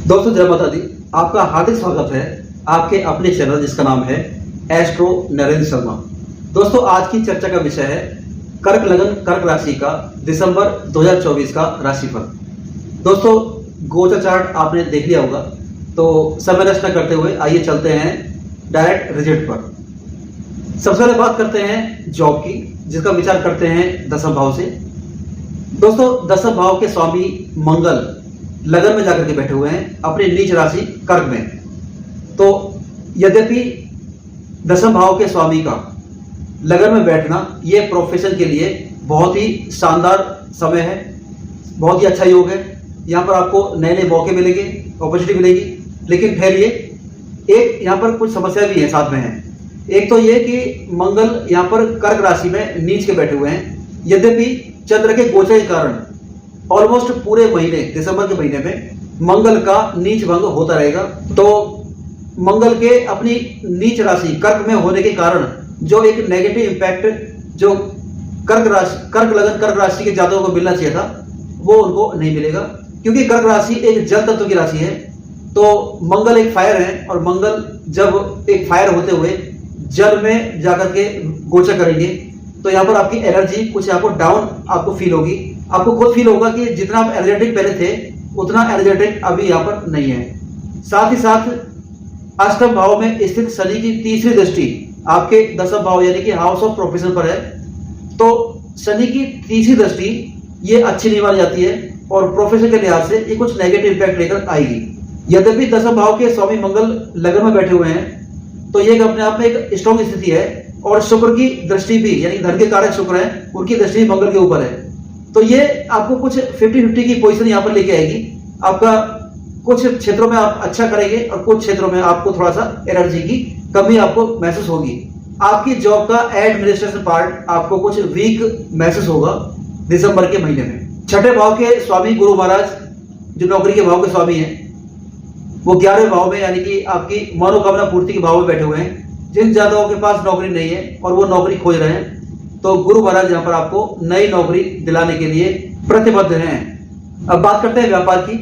दोस्तों जय माता दी। आपका हार्दिक स्वागत है आपके अपने चैनल जिसका नाम है एस्ट्रो नरेंद्र शर्मा। दोस्तों आज की चर्चा का विषय है कर्क लगन कर्क राशि का दिसंबर 2024 का राशिफल। दोस्तों गोचर चार्ट आपने देख लिया होगा, तो समय नष्ट न करते हुए आइए चलते हैं डायरेक्ट रिजल्ट पर। सबसे पहले बात करते हैं जॉब की, जिसका विचार करते हैं दसम भाव से। दोस्तों दसम भाव के स्वामी मंगल लगन में जाकर के बैठे हुए हैं अपनी नीच राशि कर्क में। तो यद्यपि दसम भाव के स्वामी का लगन में बैठना यह प्रोफेशन के लिए बहुत ही शानदार समय है, बहुत ही अच्छा योग है। यहाँ पर आपको नए नए मौके मिलेंगे, अपॉर्चुनिटी मिलेगी। लेकिन फिर ये एक यहाँ पर कुछ समस्या भी है साथ में है। एक तो ये कि मंगल यहाँ पर कर्क राशि में नीच के बैठे हुए हैं, यद्यपि चंद्र के गोचर के कारण ऑलमोस्ट पूरे महीने दिसंबर के महीने में मंगल का नीच भंग होता रहेगा। तो मंगल के अपनी नीच राशि कर्क में होने के कारण जो एक नेगेटिव इंपैक्ट जो कर्क लगन कर्क राशि के जातकों को मिलना चाहिए था वो उनको नहीं मिलेगा, क्योंकि कर्क राशि एक जल तत्व की राशि है। तो मंगल एक फायर है और मंगल जब एक फायर होते हुए जल में जाकर के गोचर करेंगे तो यहाँ पर आपकी एनर्जी कुछ यहाँ पर डाउन आपको फील होगी। आपको खुद फील होगा कि जितना आप एनर्जेटिक पहले थे उतना एनर्जेटिक अभी यहाँ पर नहीं है। साथ ही साथ अष्टम भाव में स्थित शनि की तीसरी दृष्टि आपके दसम भाव यानी कि हाउस ऑफ प्रोफेशन पर है। तो शनि की तीसरी दृष्टि ये अच्छी नहीं मानी जाती है और प्रोफेशन के लिहाज से ये कुछ नेगेटिव इंपैक्ट लेकर आएगी। यद्यपि दसम भाव के स्वामी मंगल लगन में बैठे हुए हैं तो ये अपने आप में एक स्ट्रॉन्ग स्थिति है। और शुक्र की दृष्टि भी यानी धन के कारक शुक्र है, उनकी दृष्टि मंगल के ऊपर है। तो ये आपको कुछ 50-50 की पोजीशन यहाँ पर लेके आएगी। आपका कुछ क्षेत्रों में आप अच्छा करेंगे और कुछ क्षेत्रों में आपको थोड़ा सा एनर्जी की कमी आपको महसूस होगी। आपकी जॉब का एडमिनिस्ट्रेशन पार्ट आपको कुछ वीक महसूस होगा दिसंबर के महीने में। छठे भाव के स्वामी गुरु महाराज जो नौकरी के भाव के स्वामी हैं वो 11वें भाव में यानी कि आपकी मनोकामना पूर्ति के भाव में बैठे हुए हैं। जिन जातकों के पास नौकरी नहीं है और वो नौकरी खोज रहे हैं तो गुरु महाराज यहाँ पर आपको नई नौकरी दिलाने के लिए प्रतिबद्ध हैं। अब बात करते हैं व्यापार की,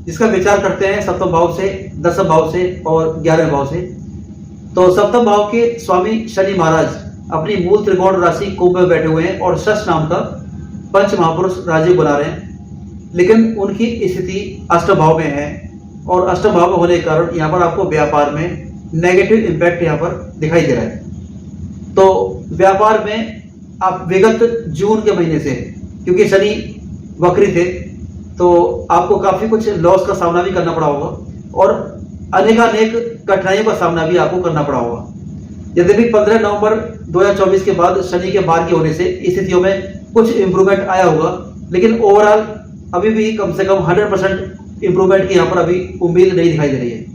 जिसका विचार करते हैं सप्तम भाव से, दसम भाव से और 11वें भाव से। तो सप्तम भाव के स्वामी शनि महाराज अपनी मूल त्रिकोण राशि कुंभ में बैठे हुए हैं और शश नाम का पंच महापुरुष राजयोग बना रहे हैं। लेकिन उनकी स्थिति अष्टम भाव में है और अष्टम भाव में होने के कारण यहाँ पर आपको व्यापार में नेगेटिव इंपैक्ट यहाँ पर दिखाई दे रहा है। तो व्यापार में आप विगत जून के महीने से, क्योंकि शनि वक्री थे, तो आपको काफी कुछ लॉस का सामना भी करना पड़ा होगा और अनेकानेक कठिनाइयों का सामना भी आपको करना पड़ा होगा। यद्यपि 15 नवंबर 2024 के बाद शनि के बाहर के होने से स्थितियों में कुछ इंप्रूवमेंट आया होगा, लेकिन ओवरऑल अभी भी कम से कम 100% इंप्रूवमेंट की यहाँ पर अभी उम्मीद नहीं दिखाई दे रही है।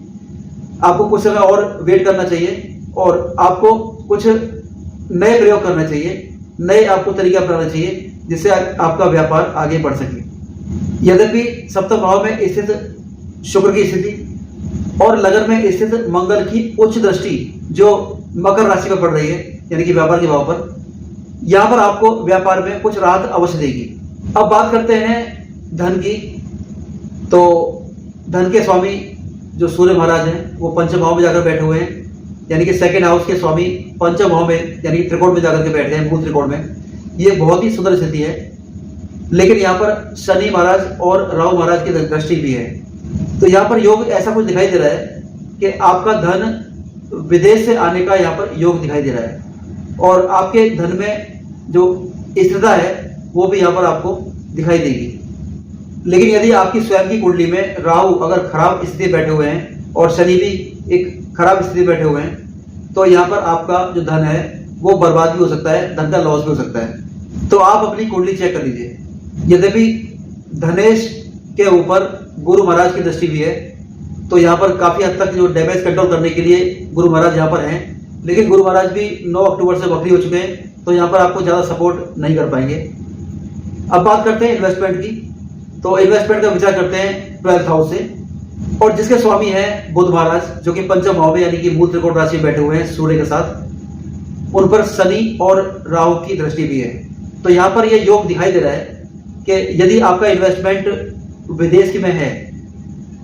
आपको कुछ समय और वेट करना चाहिए और आपको कुछ नए प्रयोग करना चाहिए, नए आपको तरीका अपनाना चाहिए जिससे आपका व्यापार आगे बढ़ सके। यद्यपि सप्तम भाव में स्थित शुक्र की स्थिति और लगन में स्थित मंगल की उच्च दृष्टि जो मकर राशि पर पड़ रही है यानी कि व्यापार के भाव पर, यहाँ पर आपको व्यापार में कुछ राहत अवश्य देगी। अब बात करते हैं धन की। तो धन के स्वामी जो सूर्य महाराज हैं वो पंचम भाव में जाकर बैठे हुए हैं, यानी कि सेकंड हाउस के स्वामी पंचम भाव में यानी कि त्रिकोण में जाकर के बैठे हैं, मूल त्रिकोण में। ये बहुत ही सुंदर स्थिति है। लेकिन यहाँ पर शनि महाराज और राहु महाराज की दृष्टि भी है। तो यहाँ पर योग ऐसा कुछ दिखाई दे रहा है कि आपका धन विदेश से आने का यहाँ पर योग दिखाई दे रहा है और आपके धन में जो स्थिरता है वो भी यहाँ पर आपको दिखाई देगी। लेकिन यदि आपकी स्वयं की कुंडली में राहु अगर खराब स्थिति बैठे हुए हैं और शनि भी एक खराब स्थिति बैठे हुए हैं तो यहाँ पर आपका जो धन है वो बर्बाद भी हो सकता है, धन का लॉस भी हो सकता है। तो आप अपनी कुंडली चेक कर लीजिए। यद्यपि धनेश के ऊपर गुरु महाराज की दृष्टि भी है तो यहाँ पर काफी हद तक जो डैमेज कंट्रोल करने के लिए गुरु महाराज यहाँ पर हैं, लेकिन गुरु महाराज भी 9 अक्टूबर से वक्री हो चुके हैं तो यहाँ पर आपको ज्यादा सपोर्ट नहीं कर पाएंगे। अब बात करते हैं इन्वेस्टमेंट की। तो इन्वेस्टमेंट का विचार करते हैं 12th हाउस से और जिसके स्वामी हैं बुध महाराज जो कि पंचम भाव में यानी कि मूल त्रिकोण राशि में बैठे हुए हैं सूर्य के साथ। उन पर शनि और राहु की दृष्टि भी है। तो यहाँ पर यह योग दिखाई दे रहा है कि यदि आपका इन्वेस्टमेंट विदेश में है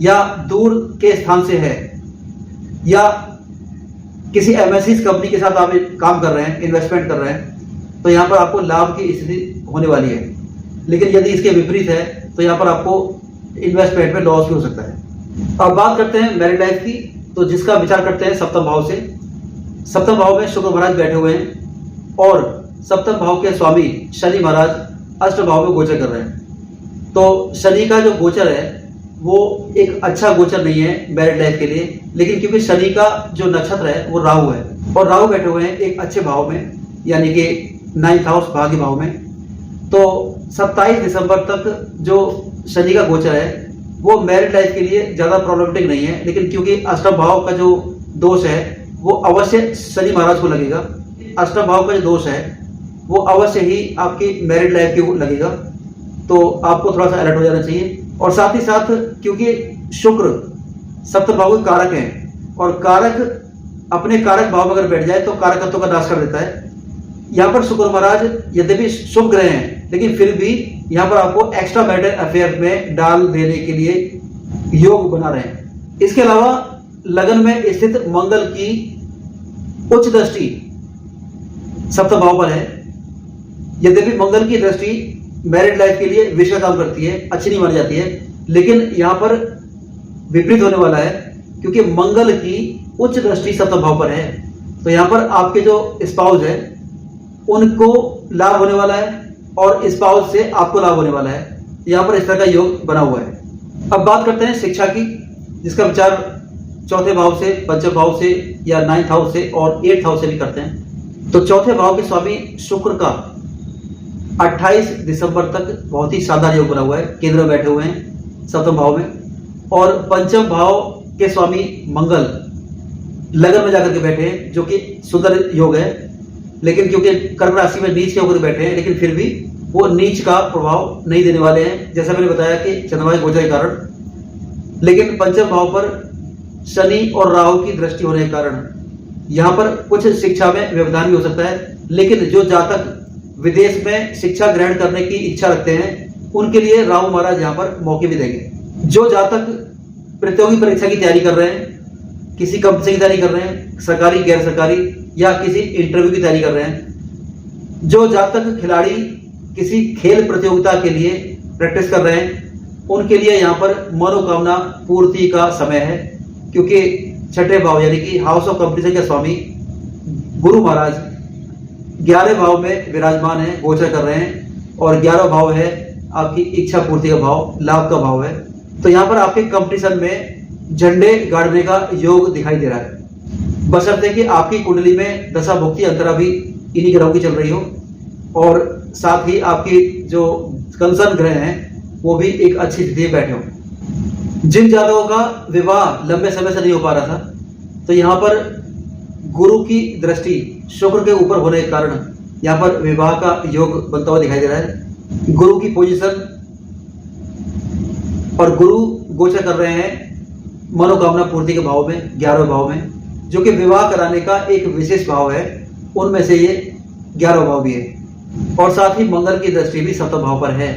या दूर के स्थान से है या किसी एमएनसी कंपनी के साथ आप काम कर रहे हैं, इन्वेस्टमेंट कर रहे हैं, तो यहाँ पर आपको लाभ की स्थिति होने वाली है। लेकिन यदि इसके विपरीत है तो यहाँ पर आपको इन्वेस्टमेंट में लॉस भी हो सकता है। अब बात करते हैं मैरिड लाइफ की, तो जिसका विचार करते हैं सप्तम भाव से। सप्तम भाव में शुक्र महाराज बैठे हुए हैं और सप्तम भाव के स्वामी शनि महाराज अष्टम भाव में गोचर कर रहे हैं। तो शनि का जो गोचर है वो एक अच्छा गोचर नहीं है मैरिड लाइफ के लिए, लेकिन क्योंकि शनि का जो नक्षत्र है वो राहु है और राहु बैठे हुए हैं एक अच्छे भाव में, यानी कि 9th हाउस भाग्य भाव में। तो 27 दिसंबर तक जो शनि का गोचर है वो मैरिड लाइफ के लिए ज्यादा प्रॉब्लमेटिक नहीं है, लेकिन क्योंकि अष्टम भाव का जो दोष है वो अवश्य शनि महाराज को लगेगा। अष्टम भाव का जो दोष है वो अवश्य ही आपकी मैरिड लाइफ को लगेगा, तो आपको थोड़ा सा अलर्ट हो जाना चाहिए। और साथ ही साथ क्योंकि शुक्र सप्तम भाव के कारक हैं और कारक अपने कारक भाव में अगर बैठ जाए तो कारकत्व का नाश कर देता है। यहाँ पर शुक्र महाराज यद्यपि शुभ ग्रह हैं, लेकिन फिर भी यहाँ पर आपको एक्स्ट्रा मैरिटल अफेयर में डाल देने के लिए योग बना रहे हैं। इसके अलावा लगन में स्थित मंगल की उच्च दृष्टि सप्तम भाव पर है। यद्यपि मंगल की दृष्टि मैरिड लाइफ के लिए विष का काम करती है, अच्छी नहीं मानी जाती है, लेकिन यहाँ पर विपरीत होने वाला है क्योंकि मंगल की उच्च दृष्टि सप्तम भाव पर है। तो यहाँ पर आपके जो स्पाउस है उनको लाभ होने वाला है और स्पाउस से आपको लाभ होने वाला है। यहाँ पर इस तरह का योग बना हुआ है। अब बात करते हैं शिक्षा की, जिसका विचार चौथे भाव से, पंचम भाव से या 9th हाउस से और 8th हाउस से भी करते हैं। तो चौथे भाव के स्वामी शुक्र का 28 दिसंबर तक बहुत ही शानदार योग बना हुआ है, केंद्र में बैठे हुए हैं सप्तम भाव में। और पंचम भाव के स्वामी मंगल लगन में जाकर के बैठे हैं, जो कि सुंदर योग है, लेकिन क्योंकि कर्क राशि में नीच के होकर बैठे हैं, लेकिन फिर भी वो नीच का प्रभाव नहीं देने वाले हैं, जैसा मैंने बताया कि चंद्रमा के गोचर के कारण। लेकिन पंचम भाव पर शनि और राहु की दृष्टि होने के कारण यहाँ पर कुछ शिक्षा में व्यवधान भी हो सकता है। लेकिन जो जातक विदेश में शिक्षा ग्रहण करने की इच्छा रखते हैं उनके लिए राहु महाराज यहाँ पर मौके भी देंगे। जो जातक प्रतियोगी परीक्षा की तैयारी कर रहे हैं, किसी कंपनी की तैयारी कर रहे हैं, सरकारी गैर सरकारी या किसी इंटरव्यू की तैयारी कर रहे हैं, जो जातक खिलाड़ी किसी खेल प्रतियोगिता के लिए प्रैक्टिस कर रहे हैं, उनके लिए यहाँ पर मनोकामना पूर्ति का समय है। क्योंकि छठे भाव यानी कि हाउस ऑफ कंपटीशन के स्वामी गुरु महाराज 11वें भाव में विराजमान है, गोचर कर रहे हैं और 11वां भाव है आपकी इच्छा पूर्ति का भाव, लाभ का भाव है। तो यहाँ पर आपके कंपटीशन में झंडे गाड़ने का योग दिखाई दे रहा है, बशर्ते कि आपकी कुंडली में दशा भुक्ति अंतरा भी इन्हीं ग्रहों की चल रही हो और साथ ही आपकी जो कंसर्न ग्रह हैं वो भी एक अच्छी स्थिति में बैठे हो। जिन जातकों का विवाह लंबे समय से नहीं हो पा रहा था, तो यहाँ पर गुरु की दृष्टि शुक्र के ऊपर होने के कारण यहाँ पर विवाह का योग बनता हुआ दिखाई दे रहा है। गुरु की पोजीशन और गुरु गोचर कर रहे हैं मनोकामना पूर्ति के भाव में, 11वें भाव में, जो कि विवाह कराने का एक विशेष भाव है। उनमें से ये 11वां भाव भी है और साथ ही मंगल की दृष्टि भी सप्तम भाव पर है।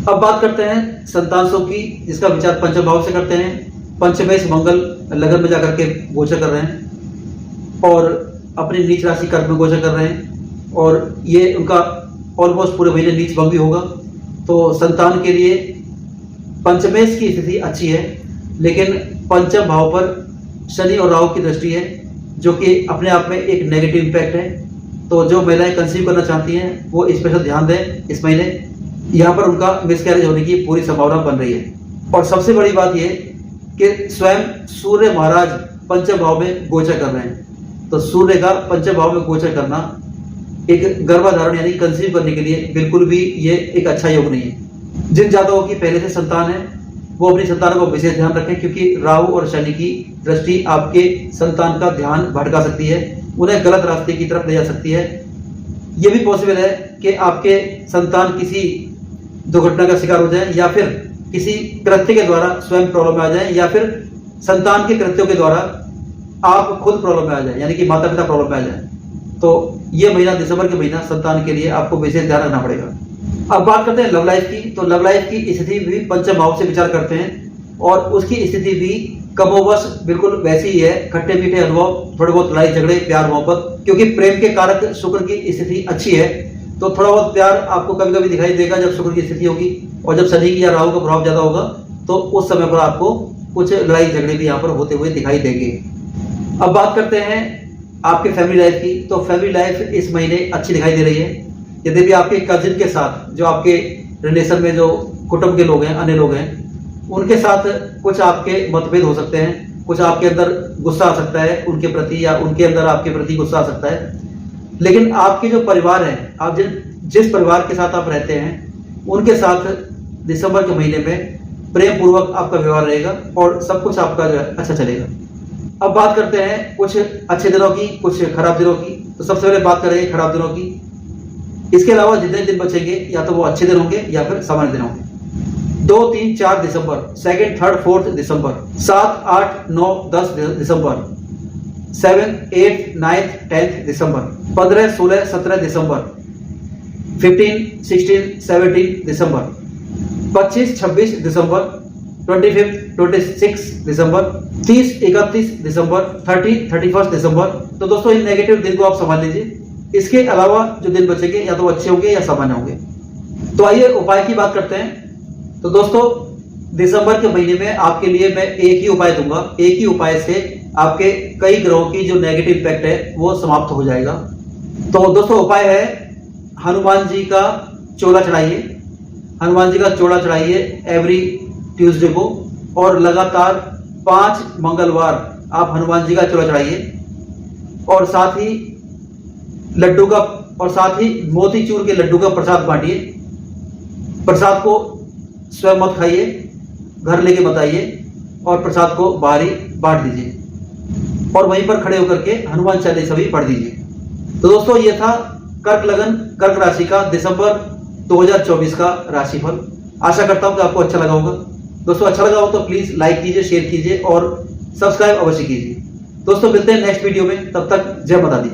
अब बात करते हैं संतान सुख की, जिसका विचार पंचम भाव से करते हैं। पंचमेश मंगल लगन में जाकर के गोचर कर रहे हैं और अपनी नीच राशि कर्क में गोचर कर रहे हैं और ये उनका ऑलमोस्ट पूरे महीने नीच भंग भी होगा। तो संतान के लिए पंचमेश की स्थिति अच्छी है, लेकिन पंचम भाव पर शनि और राहु की दृष्टि है, जो कि अपने आप में एक नेगेटिव इम्पैक्ट है। तो जो महिलाएं कंसीव करना चाहती हैं वो स्पेशल ध्यान दें इस महीने, यहाँ पर उनका मिसकैरेज होने की पूरी संभावना बन रही है। और सबसे बड़ी बात यह कि स्वयं सूर्य महाराज पंचम भाव में गोचर कर रहे हैं। तो सूर्य का पंचम भाव में गोचर करना एक गर्भाधारण यानी कंसीव करने के लिए बिल्कुल भी ये एक अच्छा योग नहीं है। जिन जातकों की पहले से संतान है वो अपनी संतान को विशेष ध्यान रखें, क्योंकि राहु और शनि की दृष्टि आपके संतान का ध्यान भटका सकती है, उन्हें गलत रास्ते की तरफ ले जा सकती है। यह भी पॉसिबल है कि आपके संतान किसी दुर्घटना का शिकार हो जाए या फिर किसी कृत्य के द्वारा स्वयं प्रॉब्लम में आ जाए या फिर संतान के कृत्यों के द्वारा आप खुद प्रॉब्लम में आ जाए, यानी कि माता पिता प्रॉब्लम में आ जाए। तो ये महीना, दिसंबर के महीना, संतान के लिए आपको विशेष ध्यान रखना पड़ेगा। अब बात करते हैं लव लाइफ की। तो लव लाइफ की स्थिति भी पंचम भाव से विचार करते हैं और उसकी स्थिति भी कमोबश बिल्कुल वैसी ही है। खट्टे मीठे अनुभव, थोड़े बहुत लड़ाई झगड़े, प्यार मोहब्बत, क्योंकि प्रेम के कारक शुक्र की स्थिति अच्छी है तो थोड़ा बहुत प्यार आपको कभी कभी दिखाई देगा जब शुक्र की स्थिति होगी। और जब शनि की या राहु का प्रभाव ज्यादा होगा तो उस समय पर आपको कुछ लड़ाई झगड़े भी यहाँ पर होते हुए दिखाई देंगे। अब बात करते हैं आपके फैमिली लाइफ की। तो फैमिली लाइफ इस महीने अच्छी दिखाई दे रही है। यदि भी आपके कजिन के साथ, जो आपके रिलेशन में जो कुटुंब के लोग हैं, अन्य लोग हैं, उनके साथ कुछ आपके मतभेद हो सकते हैं, कुछ आपके अंदर गुस्सा आ सकता है उनके प्रति, या उनके अंदर आपके प्रति गुस्सा आ सकता है। लेकिन आपके जो परिवार है, आप जिस परिवार के साथ आप रहते हैं, उनके साथ दिसंबर के महीने में प्रेम पूर्वक आपका व्यवहार रहेगा और सब कुछ आपका जो है अच्छा चलेगा। अब बात करते हैं कुछ अच्छे दिनों की, कुछ खराब दिनों की। तो सबसे पहले बात करेंगे खराब दिनों की। इसके अलावा जितने दिन बचेंगे या तो वो अच्छे दिन होंगे या फिर सामान्य दिन होंगे। 2, 3, 4 दिसंबर, 2nd, 3rd, 4th दिसंबर, 7, 8, 9, 10 दिसंबर, 7, 8, 9, 10 दिसंबर, 15, 16, 17 दिसंबर, 15, 16, 17 दिसंबर, 25, 26 दिसंबर, 25, 26 दिसंबर, 30, 31 दिसंबर, 30, 31 दिसंबर। तो दोस्तों इन नेगेटिव दिन को आप संभाल लीजिए। इसके अलावा जो दिन बचेंगे या तो वो अच्छे होंगे या सामान्य होंगे। तो आइए उपाय की बात करते हैं। तो दोस्तों दिसंबर के महीने में आपके लिए मैं एक ही उपाय दूंगा। एक ही उपाय से आपके कई ग्रहों की जो नेगेटिव इफेक्ट है वो समाप्त हो जाएगा। तो दोस्तों उपाय है, हनुमान जी का चोला चढ़ाइए। हनुमान जी का चोला चढ़ाइए एवरी ट्यूसडे को, और लगातार 5 मंगलवार आप हनुमान जी का चोला चढ़ाइए। और साथ ही लड्डू का, और साथ ही मोतीचूर के लड्डू का प्रसाद बांटिए। प्रसाद को स्वयं मत खाइए, घर लेके मत आइए, और प्रसाद को बाहर ही बांट दीजिए और वहीं पर खड़े होकर के हनुमान चालीसा भी पढ़ दीजिए। तो दोस्तों ये था कर्क लगन कर्क राशि का दिसंबर 2024 का राशिफल। आशा करता हूं कि आपको अच्छा लगा होगा। दोस्तों अच्छा लगा हो तो प्लीज लाइक कीजिए, शेयर कीजिए और सब्सक्राइब अवश्य कीजिए। दोस्तों मिलते हैं नेक्स्ट वीडियो में, तब तक जय माता दी।